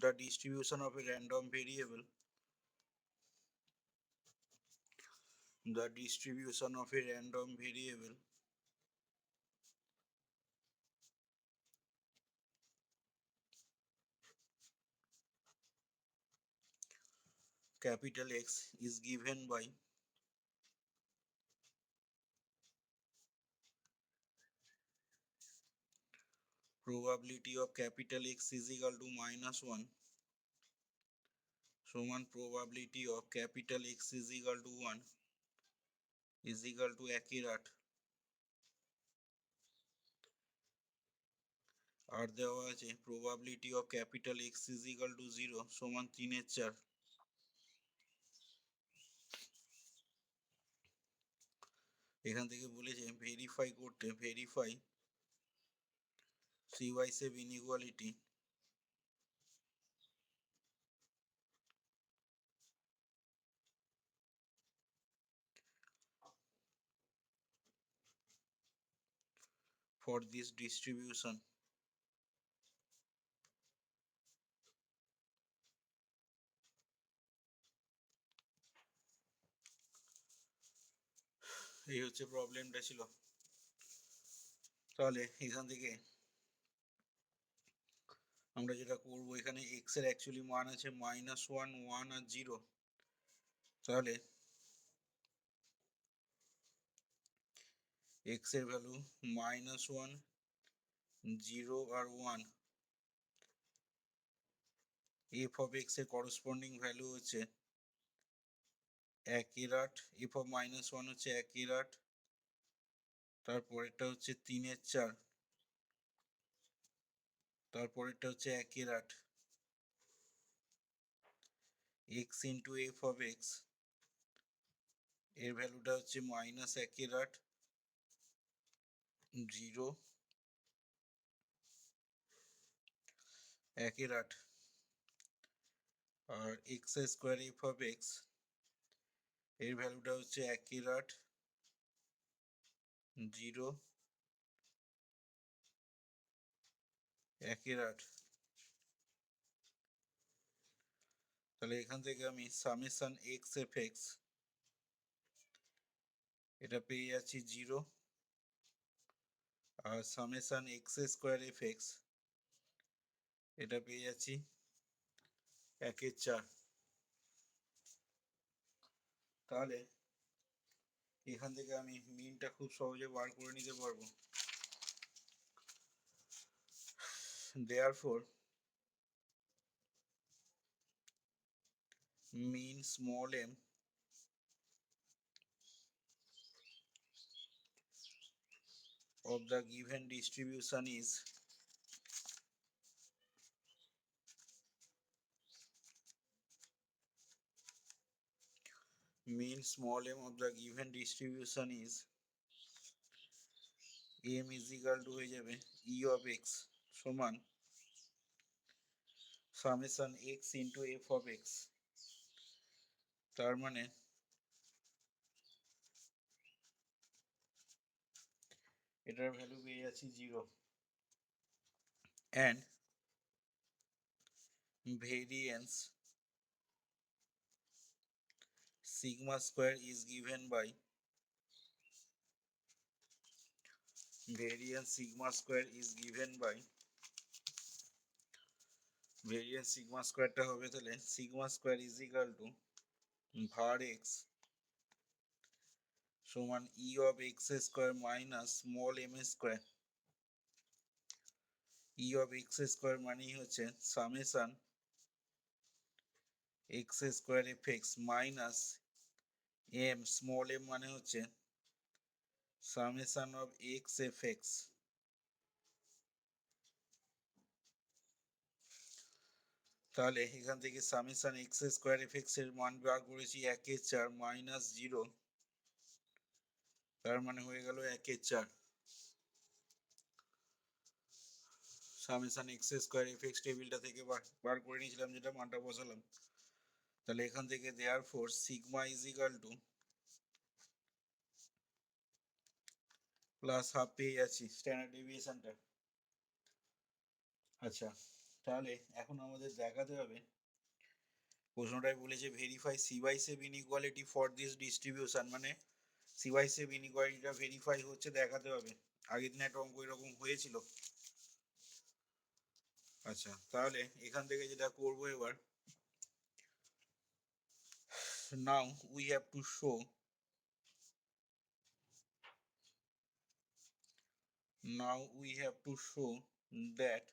the distribution of a random variable, the distribution of a random variable capital X is given by probability of capital X is equal to -1 সমান probability of capital X is equal to 1 is equal to 1/8 আর দেওয়া আছে probability of capital X is equal to 0 সমান 3/4। এখান থেকে বলেছে verify করতে, verify C/7 inequality for this distribution। এই হচ্ছে প্রবলেমটা ছিল। তাহলে এখান থেকে আমরা যেটা করব, এখানে x এর অ্যাকচুয়ালি মান আছে -1 1 আর 0। তাহলে x এর ভ্যালু -1 0 আর 1, f of x এর করসপন্ডিং ভ্যালু হচ্ছে 1/8, f of -1 হচ্ছে 1/8, তারপরেরটা হচ্ছে 3/4, তারপরেরটা হচ্ছে 1/8, x into f of x এর ভ্যালুটা হচ্ছে -1/8 0 1/8, আর x square f of x এর ভ্যালুটা হচ্ছে 1/8 0 1/8। তাহলে এখান থেকে আমি সামেশন এক্স এফ এক্স এটা পেয়ে যাচ্ছি 0, আর summation x square f x এটা পেয়ে যাচ্ছি 1/4। তাহলে এখান থেকে আমি মিনটা খুব সহজে বার করে নিতে পারবো। therefore mean small m of the given distribution is mean small m of the given distribution is m is equal to হয়ে যাবে e of x সমান summation x into f of x। তার মানে এটার ভ্যালু পেয়ে যাচ্ছি 0, and variance sigma square is given by variance sigma square is given by variance sigma square টা হবে তাহলে sigma square is equal to var x সমান e of x square minus small m square। e of x square মানেই হচ্ছে summation x square fx minus m small m মানে হচ্ছে summation of x fx। তাহলে এখান থেকে summation x square fx এর মান বার করেছি 1/4 মাইনাস 0, তার মানে হয়ে গেল 1/4। Summation x square f x টেবিলটা থেকে বার করে নিয়েছিলাম, যেটা মানটা বসালাম। তাহলে এখান থেকে therefore sigma is equal to plus half পেয়ে যাচ্ছি স্ট্যান্ডার্ড ডেভিয়েশনটা। আচ্ছা, তাহলে এখন আমাদের দেখাতে হবে, প্রশ্নটাই বলেছে verify Chebyshev inequality for this distribution, মানে সি বাই সেভ ইনইকুয়ালিটিটা ভেরিফাই হচ্ছে দেখাতে হবে। আগের দিন একটা অঙ্ক এরকম হয়েছিল। আচ্ছা, তাহলে এখান থেকে যেটা করব এবার, now we have to show, now we have to show that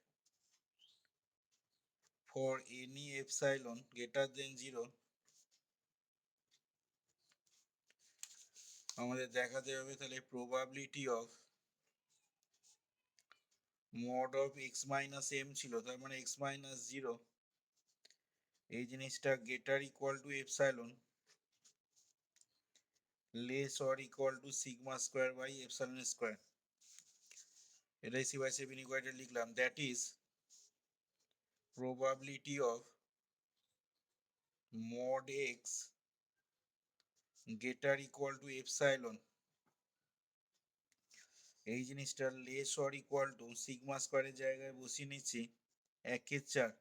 for any epsilon greater than 0 আমাদের দেখাতে হবে তাহলে probability of mod of x minus m ছিল, তার মানে x minus 0 এই জিনিসটা greater equal to epsilon less or equal to sigma square by epsilon square, এটাই সি বাই সেভ ইনইকুয়ালিটি লিখলাম। That is probability of mod x greater equal to epsilon, এই জিনিসটা less or equal two sigma স্কোয়ারের জায়গায় বসিয়ে নিচ্ছি 1/4,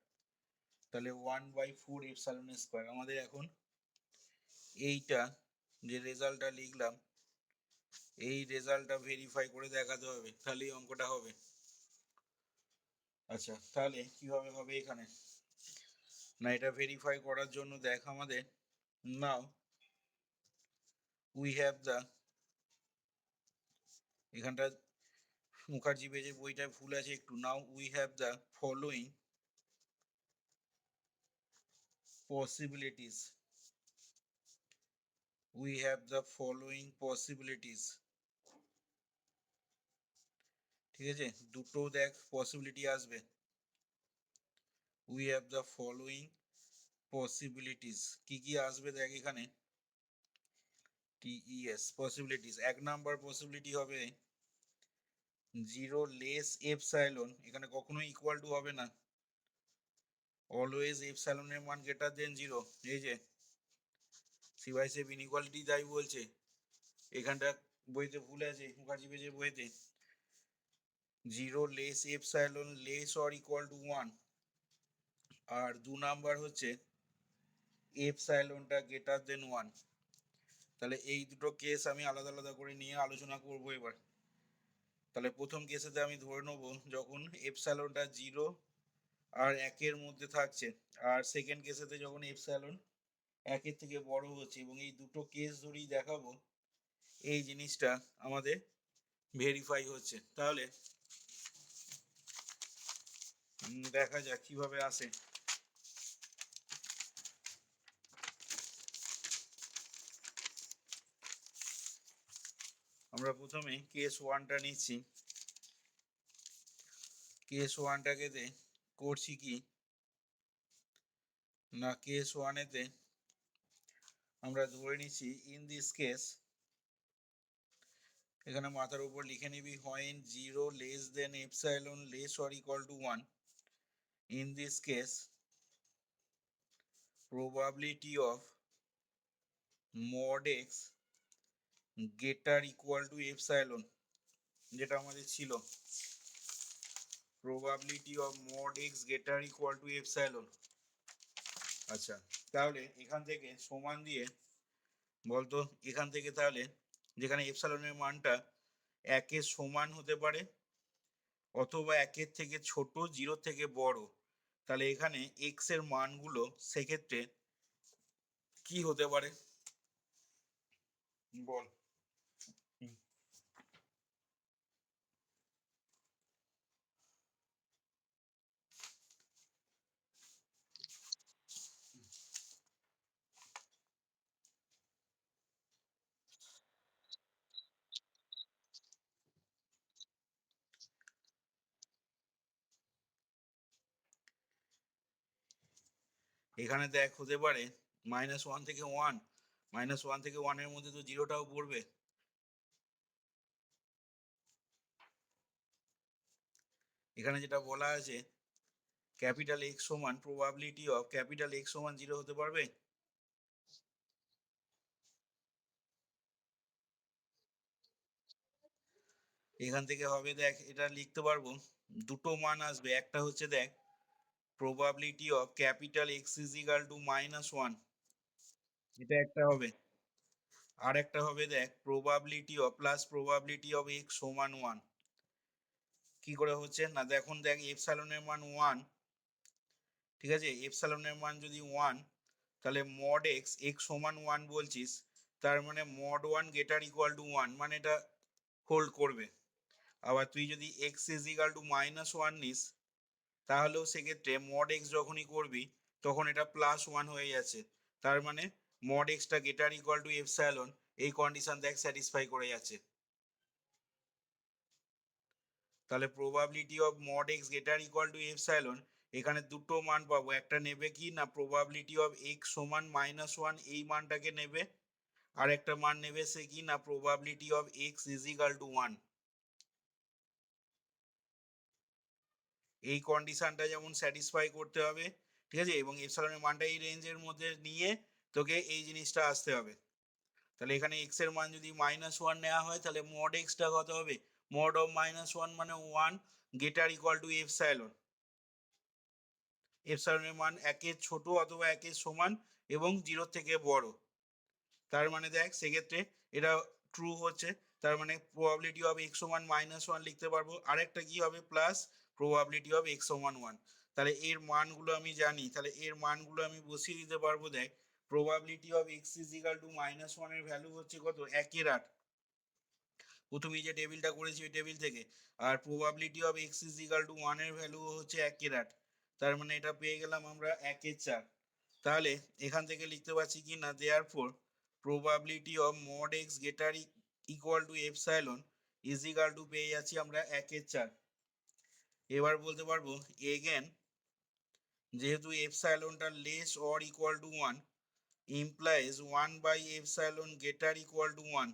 তাহলে 1/4 epsilon square. আমাদের এখন এইটা যে রেজাল্টটা লিখলাম এই রেজাল্টটা ভেরিফাই করে দেখাতে হবে, তাহলেই অঙ্কটা হবে। আচ্ছা, তাহলে কিভাবে হবে এখানে, না এটা ভেরিফাই করার জন্য দেখ আমাদের, নাও উই হ্যাভ দ্য, এখানটা মুখার্জি পেজের বইটা ভুল আছে একটু, now we have the following possibilities, we have the following possibilities, ঠিক আছে, দুটো দেখ পসিবিলিটি আসবে, we have the following possibilities, কি কি আসবে দেখ এখানে, tes possibilities, এক নাম্বার পসিবিলিটি হবে 0 লেস এপসাইলন, এখানে কখনো ইকুয়াল টু হবে না, অলওয়েজ এপসাইলনের মান গ্রেটার দেন 0, এই যে সি বাই সেভ ইনইকুয়ালিটি তাই বলছে, এখানটা বইতে ভুল আছে মুখার্জি পেজের বইতে, 0 less epsilon less or equal to 1, আর 2 নাম্বার হচ্ছে এপসাইলনটা গ্রেটার দেন 1। তাহলে এই দুটো কেস আমি আলাদা আলাদা করে নিয়ে আলোচনা করব এবার। তাহলে প্রথম কেসেতে আমি ধরে নেব যখন এপসাইলনটা 0 আর 1-এর মধ্যে থাকছে, আর সেকেন্ড কেসেতে যখন এপসাইলন 1-এর থেকে বড় হচ্ছে, এবং এই দুটো কেস ধরেই দেখাবো এই জিনিসটা আমাদের ভেরিফাই হচ্ছে। তাহলে দেখা যাক কিভাবে আসে। আমরা প্রথমে কেস 1টা নিচ্ছি, কেস 1টাকে করছি কি না, কেস 1-এতে আমরা ধরে নিচ্ছি ইন দিস কেস, এখানে মাথার উপর লিখে নিবি when 0 less than epsilon less or equal to 1, in this case probability of mod x greater equal to epsilon, যেটা আমাদের ছিল probability of mod x greater equal to epsilon। আচ্ছা, তাহলে এখান থেকে সমান দিয়ে বলতো, এখান থেকে তাহলে যেখানে এপসাইলনের মানটা 1-এর সমান হতে পারে অথবা 1-এর থেকে ছোট 0 থেকে বড়, তাহলে এখানে এক্স এর মানগুলো সেক্ষেত্রে কি হতে পারে বল। এখানে দেখ হতে পারে -1 থেকে 1, -1 থেকে 1 এর মধ্যে তো জিরোটাও পড়বে, এখানে যেটা বলা আছে ক্যাপিটাল এক্স সমান প্রবাবিলিটি অফ ক্যাপিটাল এক্স সমান 0 হতে পারবে, এখান থেকে হবে দেখ এটা লিখতে পারবো দুটো মান আসবে, একটা হচ্ছে দেখ probability of capital x is equal to -1, এটা একটা হবে। আর একটা হবে দেখ probability of plus probability of x সমান 1। কি করে হচ্ছে না, দেখুন দেখ এপসাইলনের মান 1, ঠিক আছে, এপসাইলনের মান যদি 1, তাহলে মড এক্স এক্স সমান 1 বলছিস, তার মানে মড 1 গেটার ইকুয়াল টু 1, মানে এটা হোল্ড করবে। আবার তুই যদি এক্স ইজ ইকাল টু -1 নিস, তাহলেও সেক্ষেত্রে মড এক্স যখনই করবি তখন এটা +1 হয়ে যাচ্ছে, তার মানে mod extra গেটার equal to epsilon, এই কন্ডিশন দেখ স্যাটিসফাই করে যাচ্ছে। তাহলে probability of mod x greater equal to epsilon, এখানে দুটো মান পাবো, একটা নেবে কি না প্রবাবিলিটি অফ এক্স সমান -1, এই মানটাকে নেবে, আর একটা মান নেবে সে কি না probability of x is equal to 1। এই কন্ডিশনটা যেমন স্যাটিসফাই করতে হবে, ঠিক আছে, এবং এপসাইলনের মানটা এই রেঞ্জের মধ্যে নিয়ে তোকে এই জিনিসটা আসতে হবে। তাহলে এখানে এক্স এর মান যদি -1 নেওয়া হয়, তাহলে মড এক্সটা কত হবে, মড অফ -1 মানে 1 গেটার ইকুয়াল টু এপসাইলন। এপসাইলনের মান 1-এর ছোট অথবা 1-এর সমান এবং 0 থেকে বড়, তার মানে দেখ সেক্ষেত্রে এটা ট্রু হচ্ছে, তার মানে প্রবাবিলিটি অফ এক্স সমান -1 লিখতে পারবো। আরেকটা কি হবে প্লাস প্রবাবিলিটি অফ এক্স সমান 1। তাহলে এর মানগুলো আমি জানি, তাহলে এর মানগুলো আমি বসিয়ে দিতে পারবো। দেখ probability of x is equal to -1 এর ভ্যালু হচ্ছে কত, 1/8, প্রথমে যে টেবিলটা করেছি ওই টেবিল থেকে। আর probability of x is equal to 1 এর ভ্যালু হচ্ছে 1/8, তার মানে এটা পেয়ে গেলাম আমরা 1/4। তাহলে এখান থেকে লিখতে পারছি কি না, therefore probability of mod x greater equal to epsilon is equal to পেয়ে যাচ্ছি আমরা 1/4। এবার বলতে পারবো এগেন, যেহেতু এপসাইলনটা less or equal to 1 implies 1/epsilon greater equal to 1।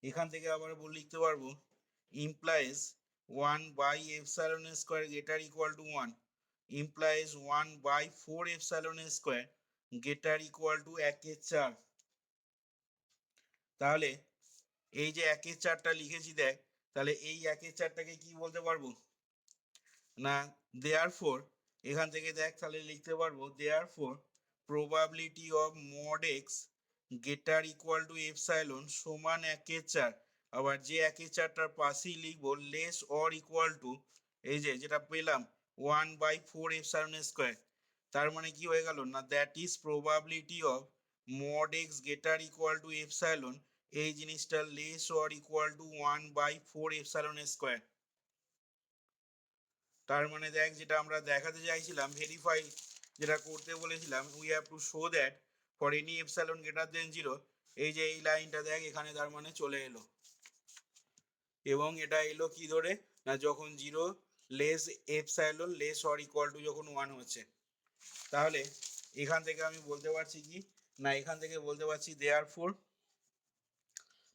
এখান থেকে আবার লিখতে পারবো implies 1/epsilon² greater equal to 1 implies 1/4 epsilon² greater equal to 1/4। তাহলে এই যে 1/4টা লিখেছি দেখ, তাহলে এই 1/4টাকে কি বলতে পারবো না, দেয়ারফর, এখান থেকে দেখ তাহলে লিখতে পারবো therefore probability of mod x greater equal to epsilon সমান 1/4। আবার যে 1/4টার পাশেই লিখবো লেস অর ইকুয়াল টু, এই যে যেটা পেলাম 1/4 epsilon²। তার মানে কি হয়ে গেল না, that is probability of mod x greater equal to epsilon, এই জিনিসটা less or equal to 1/4 epsilon²। তার মানে দেখ যেটা আমরা দেখাতে চাইছিলাম, ভেরিফাই যেটা করতে বলেছিলাম, we have to show that for any epsilon greater than 0, এই যে এই লাইনটা দেখ এখানে তার মানে চলে এলো। এবং এটা এলো কি ধরে না, যখন 0 less epsilon less or equal two যখন 1 হচ্ছে। তাহলে এখান থেকে আমি বলতে পারছি কি না, এখান থেকে বলতে পারছি দেয়ারফর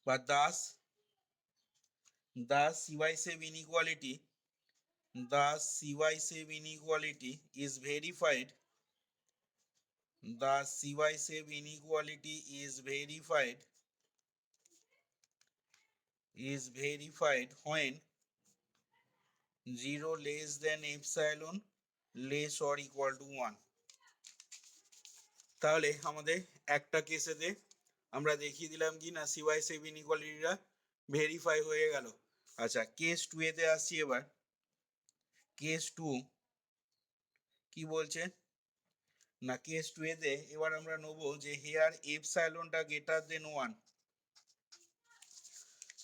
বা দাস সিওয়াইসেভ inequality, the Chebyshev inequality is verified. The Chebyshev inequality is verified when 0 less than epsilon less or equal to 1. তাহলে আমাদের একটা কেসেতে আমরা দেখিয়ে দিলাম কি না Chebyshev ইনইকুয়ালিটিটা ভেরিফাই হয়ে গেল। আচ্ছা কেস 2 এতে আসছি এবার। কেস 2 কি বলছে না, কেস 2 এতে এবার আমরা নেব যে হেয়ার এপসাইলনটা গ্রেটার দেন 1।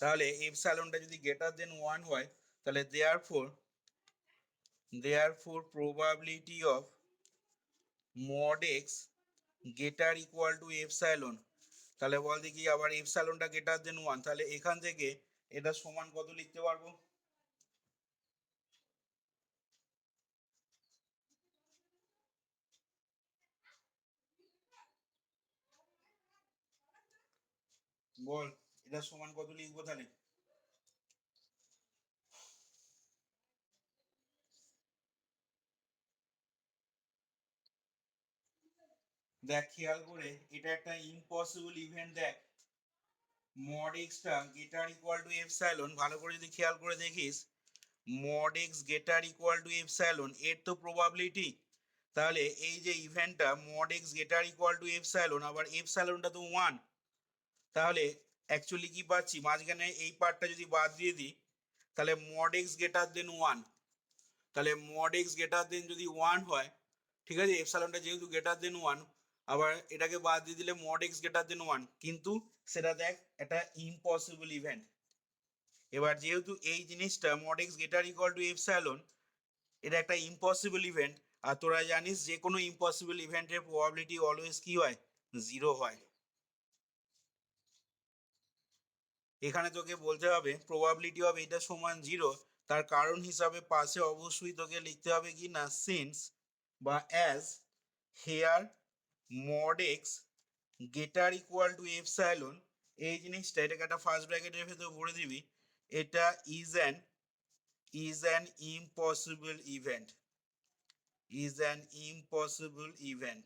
তাহলে এপসাইলনটা যদি গ্রেটার দেন 1 হয়, তাহলে therefore probability of mod X greater equal to epsilon, তাহলে বল দেখি আবার এপসাইলনটা গ্রেটার দেন 1, তাহলে এখান থেকে এটা সমান কত লিখতে পারবো, বল এটা সমান কত লিখবো তাহলে। দেখ খেয়াল করে, এটা একটা ইম্পসিবল ইভেন্ট। দেখ mod extra greater equal to epsilon, ভালো করে যদি খেয়াল করে দেখিস, mod x greater equal to epsilon, এর তো প্রবাবিলিটি। তাহলে এই যে ইভেন্টটা mod x greater equal to epsilon, আবার এপসাইলনটা তো 1, তাহলে অ্যাকচুয়ালি কি পাচ্ছি, মাঝখানে এই পার্টটা যদি বাদ দিয়ে দিই, তাহলে মড এক্স গ্রেটার দেন 1, তাহলে মড এক্স গ্রেটার দেন যদি 1 হয়, ঠিক আছে, এপসাইলনটা যেহেতু গ্রেটার দেন 1, আবার এটাকে বাদ দিয়ে দিলে মড এক্স গ্রেটার দেন 1, কিন্তু সেটা দেখ একটা ইম্পসিবল ইভেন্ট। এবার যেহেতু এই জিনিসটা mod X greater equal to epsilon, এটা একটা ইম্পসিবল ইভেন্ট, আর তোরা জানিস যে কোনো ইম্পসিবল ইভেন্টের প্রবাবিলিটি অলওয়েজ কি হয়, 0 হয়। এখানে তোকে বলতে হবে প্রবাবিলিটি অফ এটা সমান 0, তার কারণ হিসাবে পাশে অবশ্যই তোকে লিখতে হবে কি না, সিন্স বা as here mod x greater equal to epsilon, এই জিনিসটা এটাকে একটা ফার্স্ট ব্র্যাকেটের ভেতর ভরে দিবি, এটা is an impossible event.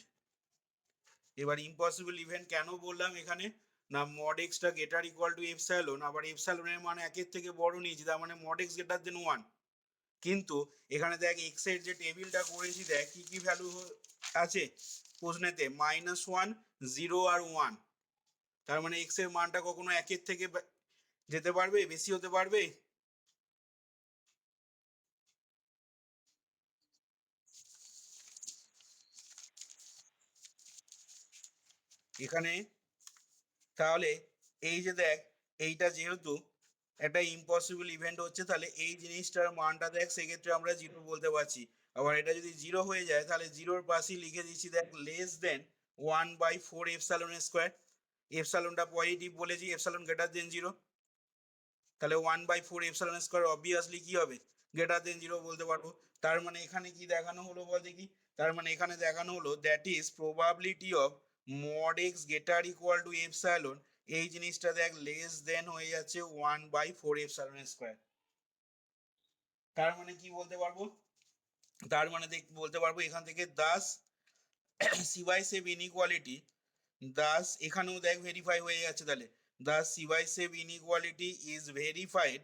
এবার ইম্পসিবল ইভেন্ট কেন বললাম এখানে, না mod extra গেটার equal to epsilon, আবার এপসাইলনের মান 1 থেকে বড় নিয়েছি, তার মানে মড এক্স গ্রেটার দেন 1, কিন্তু এখানে দেখ এক্স এর যে টেবিলটা করেছি, দেখ কি কি ভ্যালু আছে প্রশ্নেতে, -1, 0 আর 1, তার মানে এক্স এর মানটা কখনো 1 থেকে যেতে পারবে, বেশি হতে পারবে? এখানে তাহলে এই যে দেখ, এইটা যেহেতু একটা ইম্পসিবল ইভেন্ট হচ্ছে, তাহলে এই জিনিসটার মানটা দেখ সেক্ষেত্রে আমরা 0 বলতে পারছি। আবার এটা যদি 0 হয়ে যায়, তাহলে 0-র পাশেই লিখে দিচ্ছি দেখ লেস দেন 1/4 এপসাইলন স্কোয়ার, এপসাইলনটা পজিটিভ বলেছি, এপসাইলন গ্রেটার দেন 0, তাহলে 1/4 এপসাইলন স্কোয়ার অবভিয়াসলি কি হবে, গ্রেটার দেন 0 বলতে পারবো। তার মানে এখানে কি দেখানো হলো বল দেখি, তার মানে এখানে দেখানো হলো that is probability of mod X greater equal to epsilon, এই জিনিসটা দেখ লেস দেন হয়ে যাচ্ছে 1/4 এপসাইলন স্কোয়ার। তার মানে কি বলতে পারবো, তার মানে দেখ বলতে পারবো এখান থেকে দাস সিবাইসেভ ইনইকুয়ালিটি, দাস এখানেও দেখ ভেরিফাই হয়ে যাচ্ছে, তাহলে thus Chebyshev inequality is verified,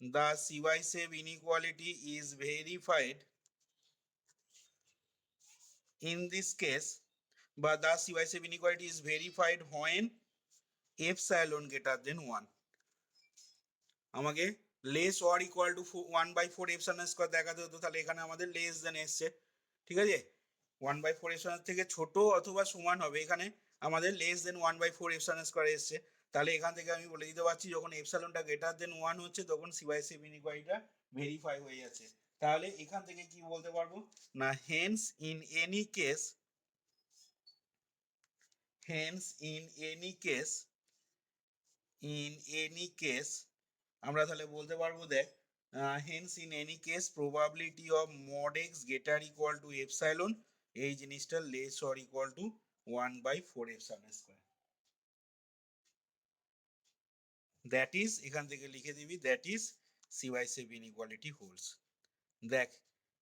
the Chebyshev inequality is verified in this case, but the Chebyshev inequality is verified when epsilon greater than 1. আমাকে less or equal to 1/4 epsilon square দেখাতে হতো, তাহলে এখানে আমাদের লেস দেন এসছে, ঠিক আছে, 1/4 epsilon থেকে ছোট অথবা সমান হবে, এখানে আমাদের লেস দেন 1/4 এপসাইলন স্কোয়ার এসছে, তাহলে এখান থেকে আমি বলে দিতে পারছি যখন এপসাইলনটা গ্রেটার দেন 1 হচ্ছে, তখন সিবাইসেভ ইনইকুয়ালিটিটা ভেরিফাই হয়ে যাচ্ছে। তাহলে এখান থেকে কি বলতে পারবো, না hence in any case, hence in any case, in any case আমরা তাহলে বলতে পারবো দেখ, hence in any case probability of mod X greater equal to epsilon, এই জিনিসটা less or equal to 1/4 epsilon square, that is এখান থেকে লিখে দিবি that is Chebyshev inequality holds. দেখ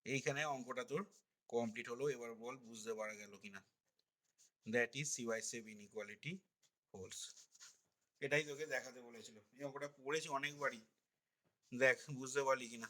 এইখানে অঙ্কটা তোর কমপ্লিট হলো, এবার বল বুঝতে পারা গেল কিনা, that is Chebyshev inequality holes, এটাই তোকে দেখাতে বলেছিল, এই অঙ্কটা পড়েছি অনেকবারই, দেখ বুঝতে পারলি কিনা।